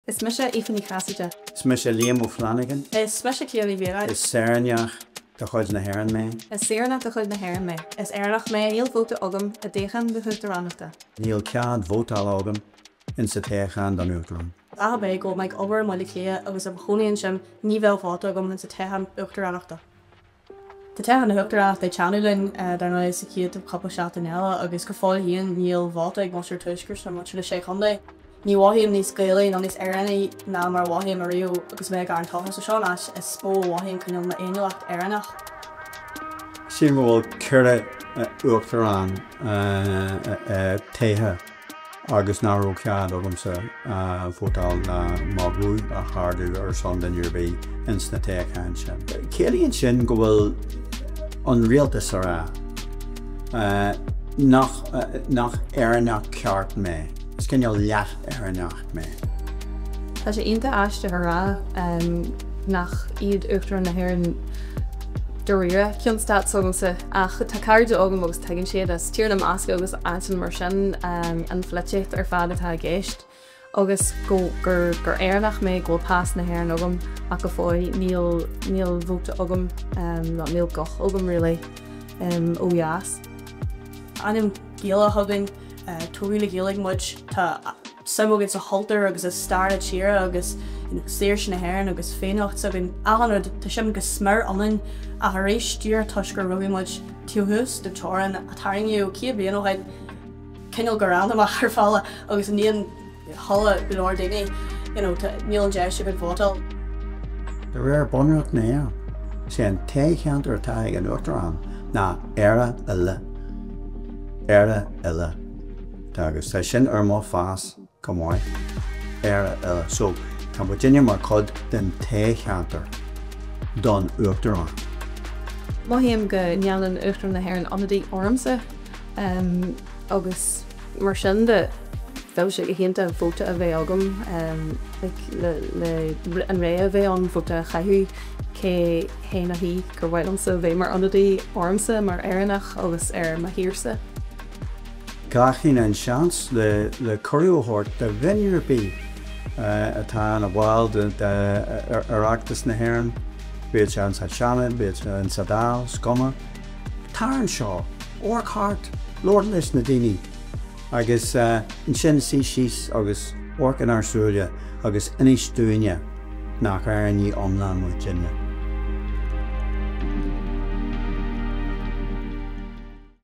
Is mis sé ifan í chaide. Is mis sé Liam O'Flanagan. Is mis sé céalaí bhéad. Is Sarneach dtoghcháin na hÉireann mé. Is Cead dtoghcháin na hÉireann mé. Is Airnach mé níl vóta agam a dtocháin de uachtaránachta. Níl Cead vótála agam in sa dtoghcháin don uachtarán. Bé go meid obair má clé agus a chonaíonn sin ní bhfuil vóta agam in sa dtocháin uachtaránachta. Tá dtocháin na uachtaránachta teanúlainn darna sa Cead a couple seachtain eile agus go fáil híon níl vóta ag Mr. Tuaiscirt na muir le sé chundé. Ní bháithíim níos scéalaí ná níos airanaí ná mar bháithíim a riú agus mé gar an táthas a seán is spó bháithíim chuineal na aonlacht airannach. Sin bhfuil cura uachtarán taithe agus náró Cead agam sa vótáil na mágú a cháardú ar son den uirbí ins na dtoghcháin sin. Céalaíonn sin go bhfuil an rialtas ar nach airannach ceart mé. Is cin leat airannach mé. Tá sé ionta aiste rá nach iad uachtarán na hÉireann doíire cinnstad sogamsa ach tá cairde agam agus tegann siad as tíirnam asca agus antain mar sin an fleitecht ar fad atá géist agus gur airnach mé ghfuil pás na hÉireann agam ach go fáil níl vóta agam níl gach agam rilé ó dheas. Anim géala thugann túile géalaigh muid tá samógad a haltar agus a star a tíire agus séir sin na hÉireann agus féanacht sa bhín agan tá sim go smir anan a rééis tíir tuis gur rugaí muid tíúthús de teran a taingú cí blion óid cineal go ran amach ar fála agus níon halla leir daine níl an deis go bhótal. De réir bunreacht na sé an dtoghcháin ar atá ag an uachtarán ná éire eile. Agus tá sin ar má fás go mhaith éire eile. So tá Virginia mar cod den dtoghcháintear don uachtarán. Maithíim go nealann uachtarán na hÉireann anadaí ormsa agus mar sin de bheadh sé go héanta an vóta a bheith agam le an ré a bheith an vóta chaithú cé héana hí gur bhhailmsa bheith mar anadaí ormsa mar airannach agus ar maithíorsa. Gachin an seans le choiríothairt de bheinearbí atá an bháil arachtas na hÉireann, bíad se an Seanad, bíad se an Sadal, Scoma. Tá an seo, orchart, Lord leis na daoine, agus an sin síos agus orc an arsúile agus inis dúine nach airní omlan Virginia.